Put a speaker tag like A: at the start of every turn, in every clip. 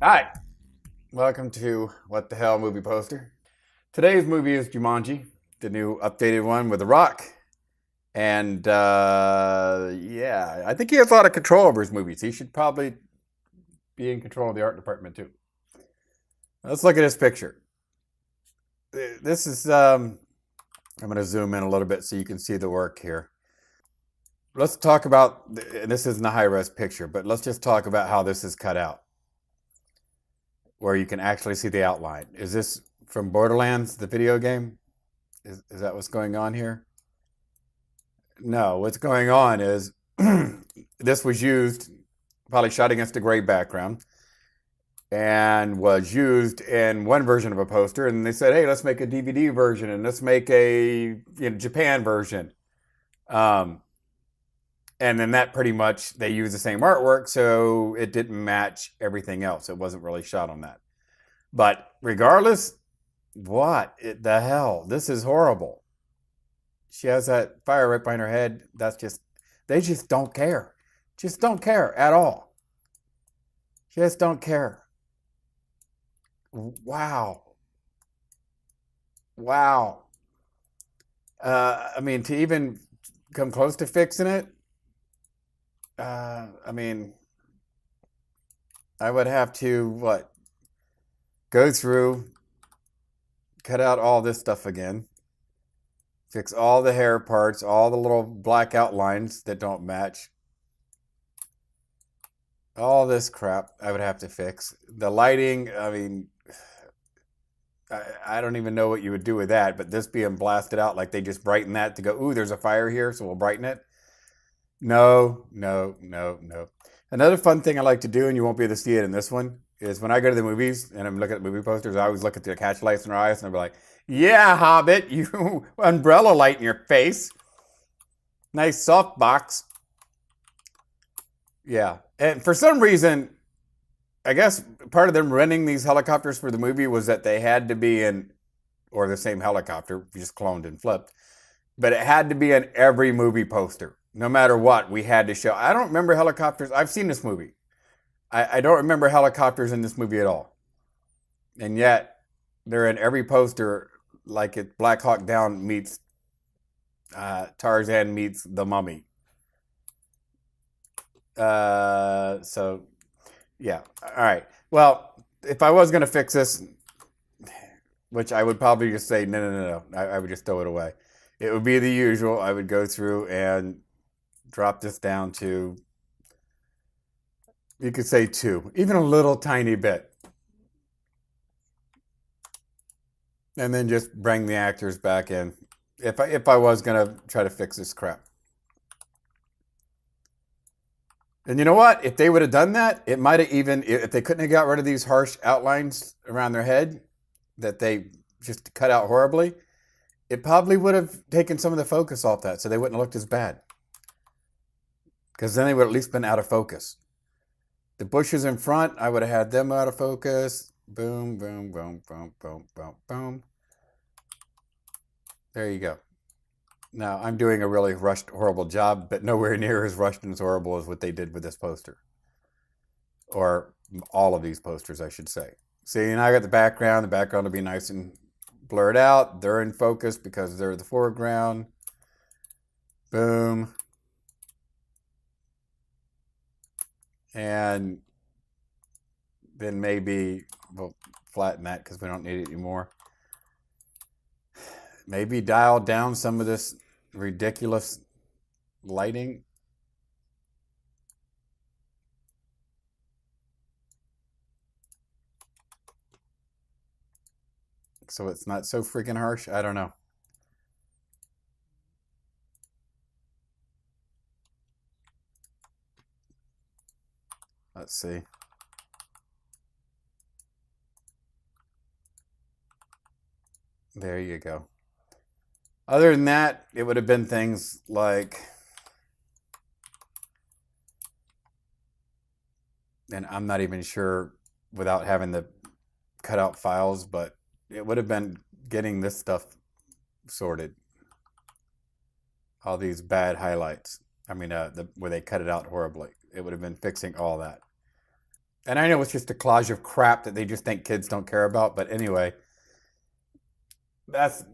A: Hi, welcome to What the Hell Movie Poster. Today's movie is Jumanji, the new updated one with The Rock. And yeah, I think he has a lot of control over his movies. He should probably be in control of the art department too. Let's look at this picture. This is, I'm going to zoom in a little bit so you can see the work here. Let's talk about, and this isn't a high res picture, but let's just talk about how this is cut out, where you can actually see the outline. Is this from Borderlands, the video game? Is that what's going on here? No, what's going on is this was used, probably shot against a gray background, and was used in one version of a poster. And they said, hey, let's make a DVD version and let's make a Japan version. And then that pretty much, they used the same artwork, so it didn't match everything else. It wasn't really shot on that. But regardless, the hell? This is horrible. She has that fire right behind her head. They just don't care. Just don't care at all. Just don't care. Wow. Wow. I mean, to even come close to fixing it, I mean, I would have to, go through, cut out all this stuff again, fix all the hair parts, all the little black outlines that don't match. All this crap I would have to fix. The lighting, I mean, I don't even know what you would do with that, but this being blasted out, like they just brighten that to go, ooh, there's a fire here, so we'll brighten it. No, no, no, no. Another fun thing I like to do, and you won't be able to see it in this one, is when I go to the movies and I'm looking at movie posters, I always look at the catch lights in their eyes and I'll be like, yeah, Hobbit, you umbrella light in your face. Nice soft box. Yeah. And for some reason, I guess part of them renting these helicopters for the movie was that they had to be in, or the same helicopter, just cloned and flipped, but it had to be in every movie poster. No matter what, we had to show. I don't remember helicopters. I've seen this movie. I don't remember helicopters in this movie at all. And yet, they're in every poster, like it's Black Hawk Down meets Tarzan meets The Mummy. So, yeah. All right. Well, if I was going to fix this, which I would probably just say, no, no, no, no, I would just throw it away. It would be the usual. I would go through and drop this down to, you could say 2, even a little tiny bit. And then just bring the actors back in if I was going to try to fix this crap. And you know what? If they would have done that, it might have even, if they couldn't have got rid of these harsh outlines around their head that they just cut out horribly, it probably would have taken some of the focus off that so they wouldn't have looked as bad. Because then they would have at least been out of focus. The bushes in front, I would have had them out of focus. Boom, boom, boom, boom, boom, boom, boom. There you go. Now, I'm doing a really rushed, horrible job, but nowhere near as rushed and as horrible as what they did with this poster. Or all of these posters, I should say. See, now I got the background. The background will be nice and blurred out. They're in focus because they're the foreground. Boom. And then maybe we'll flatten that because we don't need it anymore. Maybe dial down some of this ridiculous lighting. So it's not so freaking harsh. I don't know. Let's see. There you go. Other than that, it would have been things like, and I'm not even sure without having the cutout files, but it would have been getting this stuff sorted. All these bad highlights. I mean, where they cut it out horribly. It would have been fixing all that. And I know it's just a collage of crap that they just think kids don't care about. But anyway, that's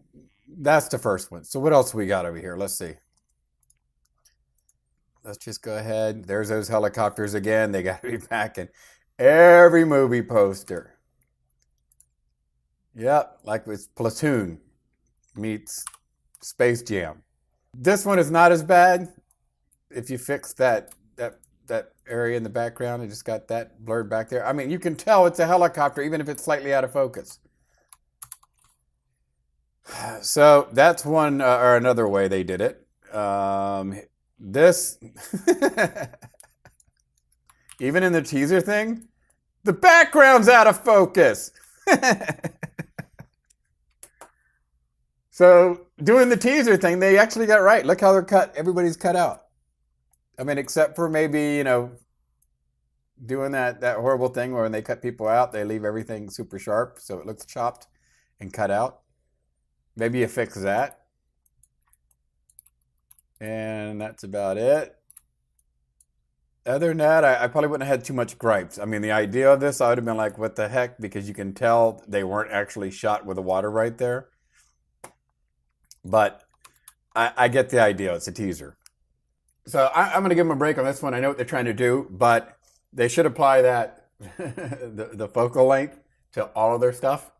A: that's the first one. So what else we got over here? Let's see. Let's just go ahead. There's those helicopters again. They got to be back in every movie poster. Yep, like with Platoon meets Space Jam. This one is not as bad if you fix that area in the background. It just got that blurred back there. I mean, you can tell it's a helicopter even if it's slightly out of focus. So that's one or another way they did it. This, even in the teaser thing, the background's out of focus. So doing the teaser thing, they actually got it right. Look how they're cut. Everybody's cut out. I mean, except for maybe, doing that horrible thing where when they cut people out, they leave everything super sharp so it looks chopped and cut out. Maybe you fix that. And that's about it. Other than that, I probably wouldn't have had too much gripes. I mean, the idea of this, I would have been like, what the heck? Because you can tell they weren't actually shot with the water right there. But I get the idea. It's a teaser. So I'm going to give them a break on this one. I know what they're trying to do, but they should apply that, the focal length to all of their stuff.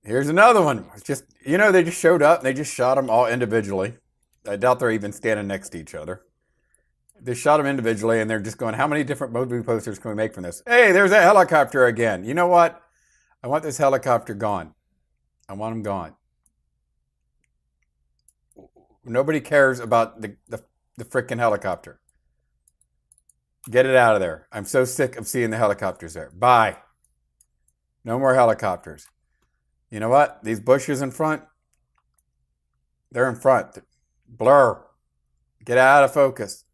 A: Here's another one. It's just, they just showed up and they just shot them all individually. I doubt they're even standing next to each other. They shot them individually and they're just going, how many different movie posters can we make from this? Hey, there's that helicopter again. You know what? I want this helicopter gone. I want him gone. Nobody cares about the freaking helicopter. Get it out of there. I'm so sick of seeing the helicopters there. Bye. No more helicopters. You know what? These bushes in front, they're in front. Blur. Get out of focus.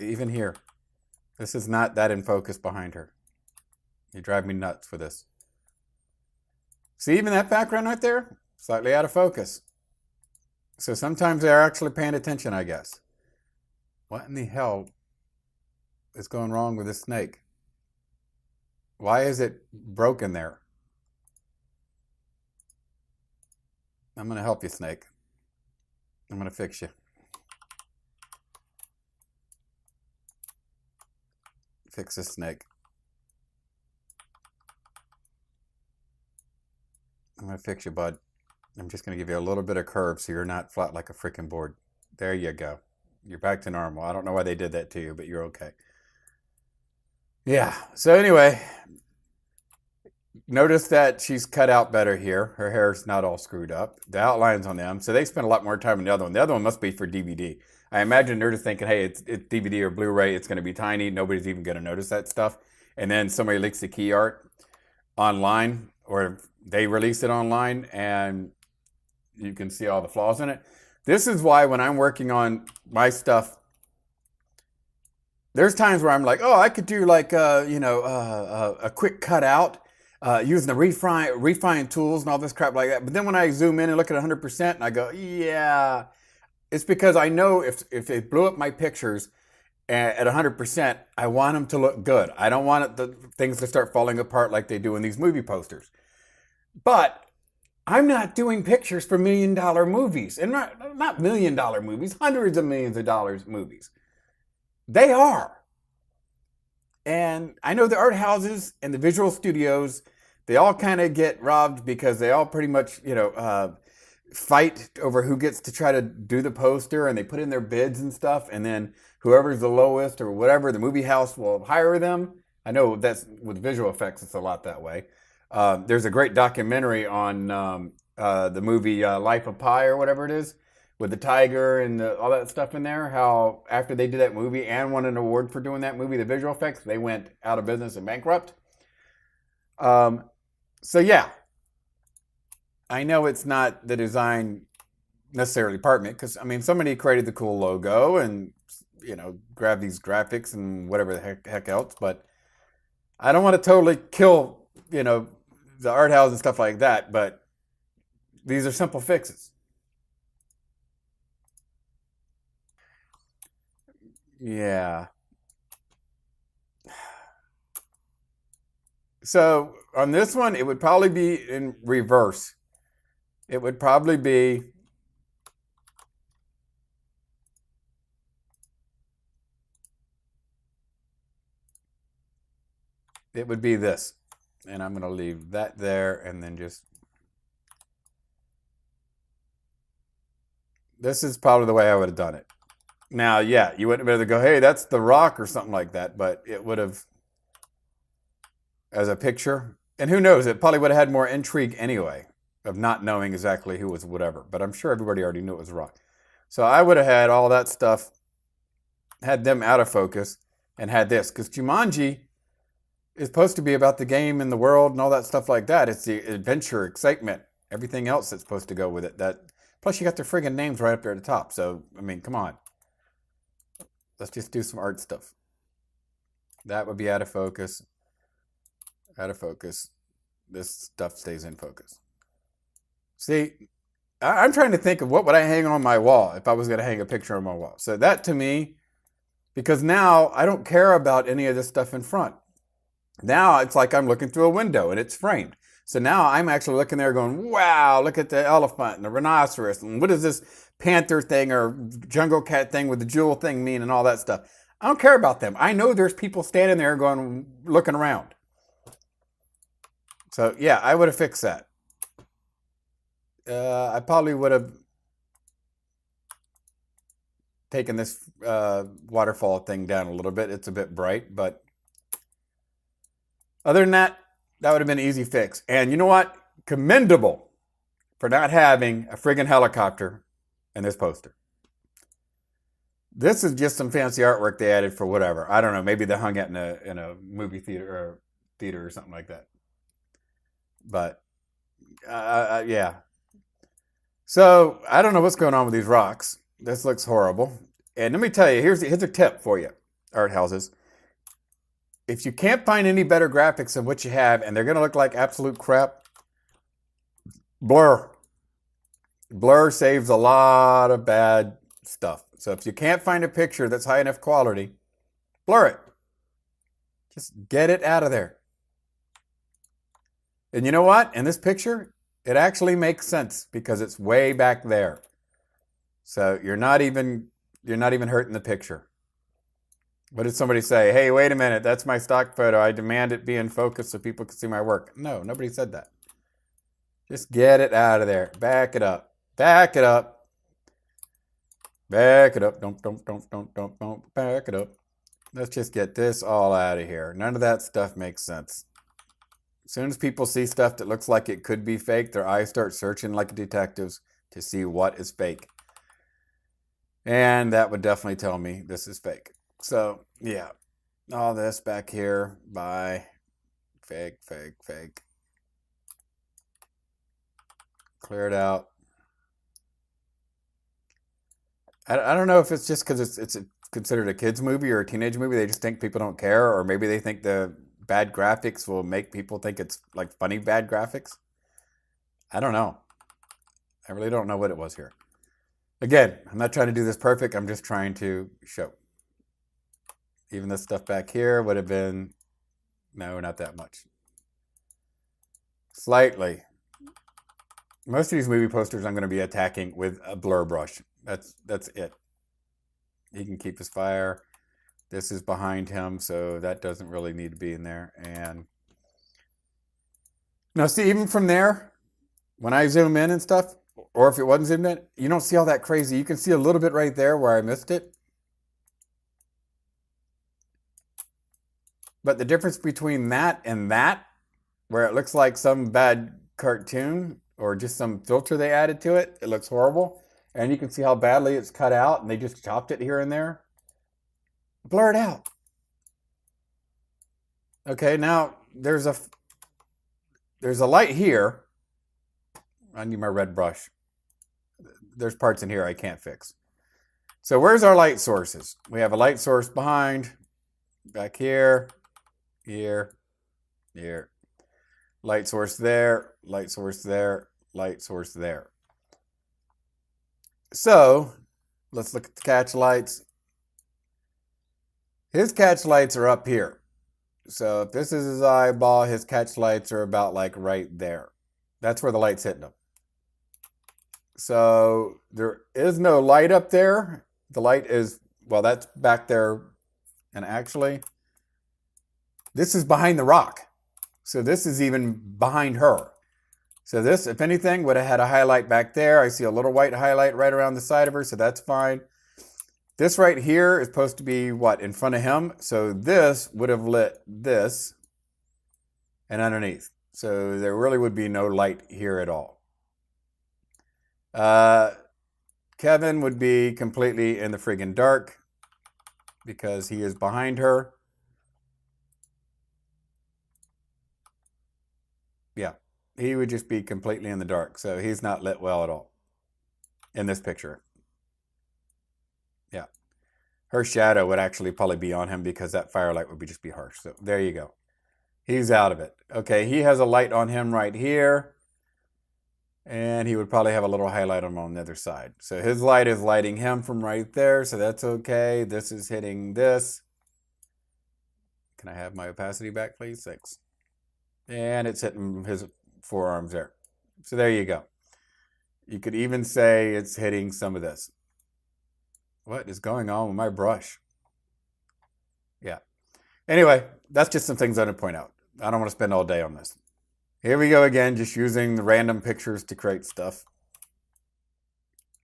A: Even here. This is not that in focus behind her. You drive me nuts for this. See, even that background right there, slightly out of focus. So sometimes they're actually paying attention, I guess. What in the hell is going wrong with this snake? Why is it broken there? I'm going to help you, snake. I'm going to fix you. Fix this snake. I'm going to fix you, bud. I'm just going to give you a little bit of curve so you're not flat like a freaking board. There you go. You're back to normal. I don't know why they did that to you, but you're okay. Yeah. So anyway, notice that she's cut out better here. Her hair's not all screwed up. The outline's on them. So they spent a lot more time on the other one. The other one must be for DVD. I imagine they're just thinking, hey, it's DVD or Blu-ray. It's going to be tiny. Nobody's even going to notice that stuff. And then somebody leaks the key art online, or they release it online, and you can see all the flaws in it. This is why when I'm working on my stuff, there's times where I'm like, oh, I could do like a quick cutout using the refine tools and all this crap like that. But then when I zoom in and look at 100%, and I go, yeah, it's because I know if they blew up my pictures at 100%, I want them to look good. I don't want the things to start falling apart like they do in these movie posters. But I'm not doing pictures for $1 million movies, and not $1 million movies, hundreds of millions of dollars movies. They are. And I know the art houses and the visual studios, they all kind of get robbed because they all pretty much, fight over who gets to try to do the poster, and they put in their bids and stuff, and then whoever's the lowest or whatever, the movie house will hire them. I know that's with visual effects, it's a lot that way. There's a great documentary on the movie Life of Pi or whatever it is, with the tiger and all that stuff in there, how after they did that movie and won an award for doing that movie, the visual effects, they went out of business and bankrupt. So yeah, I know it's not the design necessarily department, because I mean somebody created the cool logo and grabbed these graphics and whatever the heck else, but I don't want to totally kill the art house and stuff like that, but these are simple fixes. Yeah. So on this one, it would probably be in reverse. It would probably be this. And I'm going to leave that there and then just. This is probably the way I would have done it. Now, yeah, you wouldn't be able to go, hey, that's The Rock or something like that, but it would have, as a picture, and who knows, it probably would have had more intrigue anyway of not knowing exactly who was whatever, but I'm sure everybody already knew it was Rock. So I would have had all that stuff, had them out of focus, and had this, because Jumanji is supposed to be about the game and the world and all that stuff like that. It's the adventure, excitement, everything else that's supposed to go with it. That plus you got their friggin' names right up there at the top. So I mean, come on, let's just do some art stuff. That would be out of focus. Out of focus. This stuff stays in focus. See, I'm trying to think of what would I hang on my wall if I was going to hang a picture on my wall. So that to me, because now I don't care about any of this stuff in front. Now it's like I'm looking through a window and it's framed. So now I'm actually looking there going, wow, look at the elephant and the rhinoceros. And what does this panther thing or jungle cat thing with the jewel thing mean and all that stuff? I don't care about them. I know there's people standing there going, looking around. So yeah, I would have fixed that. I probably would have taken this waterfall thing down a little bit. It's a bit bright, but other than that, that would have been an easy fix. And you know what? Commendable for not having a friggin' helicopter in this poster. This is just some fancy artwork they added for whatever. I don't know. Maybe they hung it in a movie theater or something like that. But yeah. So I don't know what's going on with these rocks. This looks horrible. And let me tell you, here's a tip for you, art houses. If you can't find any better graphics than what you have, and they're going to look like absolute crap, blur. Blur saves a lot of bad stuff. So if you can't find a picture that's high enough quality, blur it. Just get it out of there. And you know what? In this picture, it actually makes sense because it's way back there. So you're not even hurting the picture. What did somebody say? Hey, wait a minute, that's my stock photo. I demand it be in focus so people can see my work. No, nobody said that. Just get it out of there. Back it up. Back it up. Back it up. Don't back it up. Let's just get this all out of here. None of that stuff makes sense. As soon as people see stuff that looks like it could be fake, their eyes start searching like detectives to see what is fake. And that would definitely tell me this is fake. So, yeah, all this back here, bye. Fake. Clear it out. I don't know if it's just because it's considered a kid's movie or a teenage movie. They just think people don't care, or maybe they think the bad graphics will make people think it's like funny bad graphics. I don't know. I really don't know what it was here. Again, I'm not trying to do this perfect. I'm just trying to show. Even this stuff back here would have been, no, not that much. Slightly. Most of these movie posters I'm going to be attacking with a blur brush. That's it. He can keep his fire. This is behind him, so that doesn't really need to be in there. And now see, even from there, when I zoom in and stuff, or if it wasn't zoomed in, you don't see all that crazy. You can see a little bit right there where I missed it. But the difference between that and that, where it looks like some bad cartoon or just some filter they added to it, it looks horrible. And you can see how badly it's cut out and they just chopped it here and there. Blur it out. Okay, now there's a light here. I need my red brush. There's parts in here I can't fix. So where's our light sources? We have a light source behind, back here, here. Light source there, light source there, light source there. So let's look at the catch lights. His catch lights are up here. So if this is his eyeball, his catch lights are about like right there. That's where the light's hitting him. So there is no light up there. The light is, well, that's back there. And actually, this is behind the rock. So this is even behind her. So this, if anything, would have had a highlight back there. I see a little white highlight right around the side of her, so that's fine. This right here is supposed to be what, in front of him? So this would have lit this and underneath. So there really would be no light here at all. Kevin would be completely in the friggin' dark because he is behind her. Yeah, he would just be completely in the dark. So he's not lit well at all in this picture. Yeah. Her shadow would actually probably be on him because that firelight would just be harsh. So there you go. He's out of it. Okay, he has a light on him right here. And he would probably have a little highlight on the other side. So his light is lighting him from right there. So that's okay. This is hitting this. Can I have my opacity back, please? 6. And it's hitting his forearms there. So there you go. You could even say it's hitting some of this. What is going on with my brush? Yeah. Anyway, that's just some things I want to point out. I don't want to spend all day on this. Here we go again, just using the random pictures to create stuff.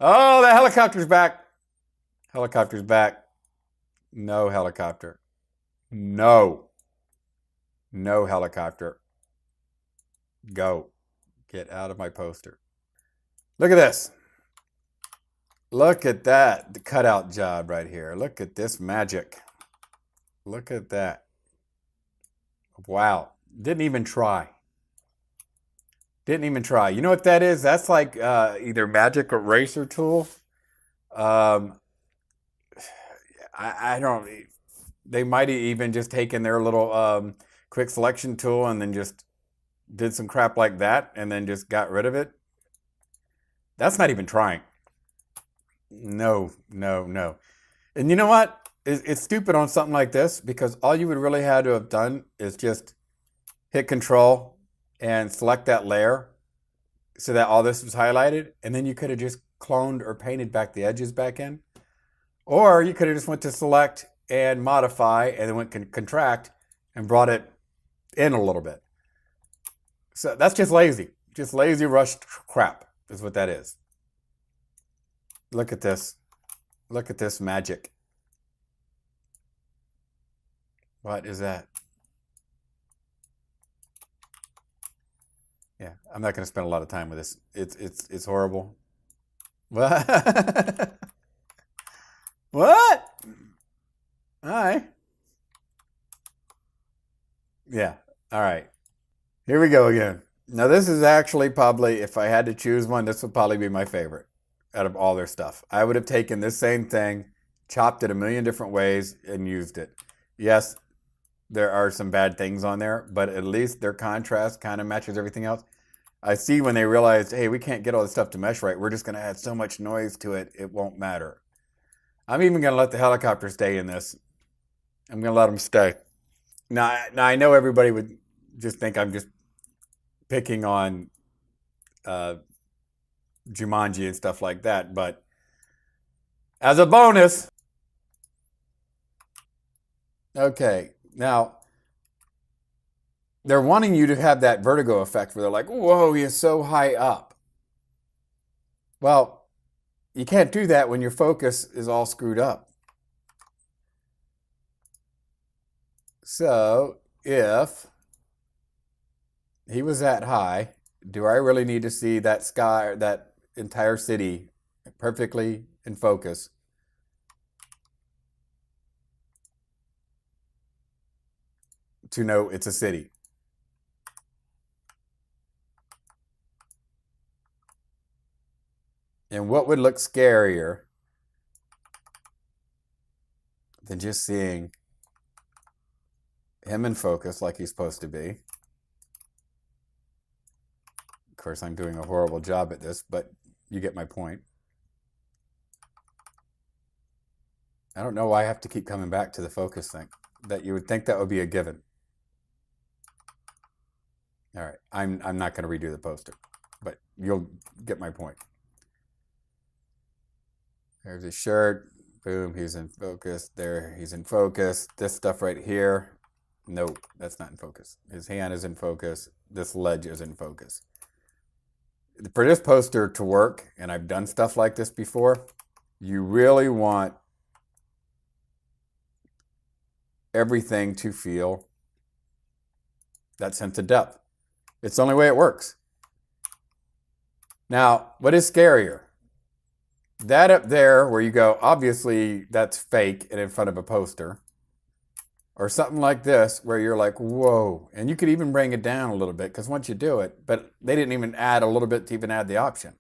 A: Oh, the helicopter's back. Helicopter's back. No helicopter. No. No helicopter. Go. Get out of my poster. Look at this. Look at that. The cutout job right here. Look at this magic. Look at that. Wow. Didn't even try. Didn't even try. You know what that is? That's like either magic eraser tool. I don't. They might have even just taken their little quick selection tool and then just did some crap like that and then just got rid of it. That's not even trying. No, no, no. And you know what? It's stupid on something like this because all you would really have to have done is just hit Control and select that layer so that all this was highlighted, and then you could have just cloned or painted back the edges back in. Or you could have just went to select and modify and then went contract and brought it in a little bit. So that's just lazy. Just lazy rushed crap is what that is. Look at this. Look at this magic. What is that? Yeah, I'm not going to spend a lot of time with this. It's horrible. What? What? All right. Yeah. All right. Here we go again. Now this is actually probably, if I had to choose one, this would probably be my favorite out of all their stuff. I would have taken this same thing, chopped it a million different ways, and used it. Yes, there are some bad things on there, but at least their contrast kind of matches everything else. I see when they realized, hey, we can't get all this stuff to mesh right. We're just going to add so much noise to it, it won't matter. I'm even going to let the helicopter stay in this. I'm going to let them stay. Now I know everybody would just think I'm just picking on Jumanji and stuff like that, but as a bonus, okay, now they're wanting you to have that vertigo effect where they're like, whoa, he is so high up. Well, you can't do that when your focus is all screwed up. So if he was that high, do I really need to see that sky, that entire city perfectly in focus? To know it's a city. And what would look scarier than just seeing him in focus like he's supposed to be? Of course, I'm doing a horrible job at this, but you get my point. I don't know why I have to keep coming back to the focus thing. That you would think that would be a given. All right, I'm not going to redo the poster, but you'll get my point. There's his shirt. Boom, he's in focus. There, he's in focus. This stuff right here, nope, that's not in focus. His hand is in focus. This ledge is in focus. For this poster to work, and I've done stuff like this before, you really want everything to feel that sense of depth. It's the only way it works. Now, what is scarier? That up there where you go, obviously that's fake and in front of a poster. Or something like this where you're like, whoa. And you could even bring it down a little bit because once you do it, but they didn't even add a little bit to even add the option.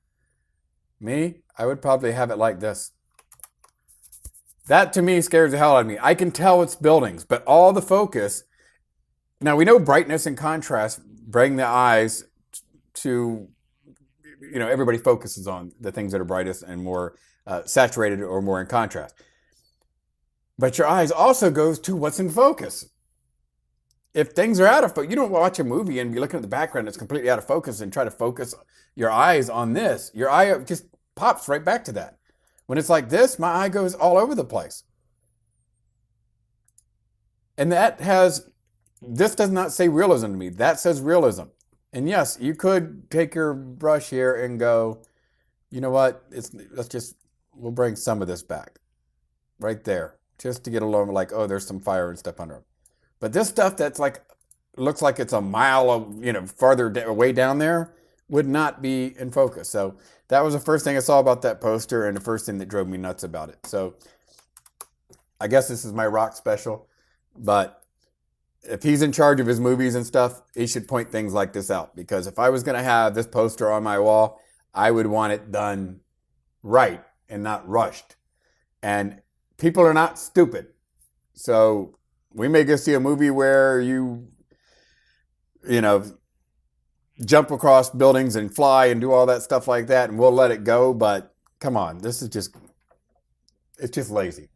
A: Me, I would probably have it like this. That to me scares the hell out of me. I can tell it's buildings, but all the focus. Now we know brightness and contrast bring the eyes to, everybody focuses on the things that are brightest and more saturated or more in contrast. But your eyes also goes to what's in focus. If things are out of focus, you don't watch a movie and be looking at the background that's completely out of focus and try to focus your eyes on this. Your eye just pops right back to that. When it's like this, my eye goes all over the place. And this does not say realism to me. That says realism. And yes, you could take your brush here and go, you know what? We'll bring some of this back. Right there. Just to get a little like, oh, there's some fire and stuff under them. But this stuff that's like, looks like it's a mile of, farther way down there would not be in focus. So that was the first thing I saw about that poster and the first thing that drove me nuts about it. So I guess this is my rock special, but if he's in charge of his movies and stuff, he should point things like this out, because if I was going to have this poster on my wall, I would want it done right and not rushed. And people are not stupid. So we may go see a movie where you jump across buildings and fly and do all that stuff like that, and we'll let it go. But come on, it's just lazy.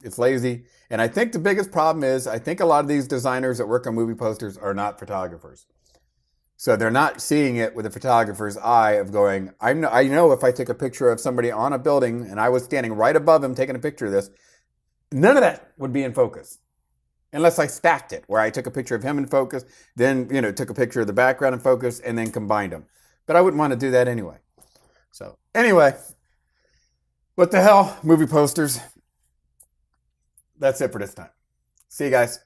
A: It's lazy. And I think the biggest problem is, I think a lot of these designers that work on movie posters are not photographers. So they're not seeing it with a photographer's eye of going, I know if I take a picture of somebody on a building and I was standing right above him taking a picture of this, none of that would be in focus. Unless I stacked it, where I took a picture of him in focus, then, took a picture of the background in focus, and then combined them. But I wouldn't want to do that anyway. So anyway, what the hell, movie posters? That's it for this time. See you guys.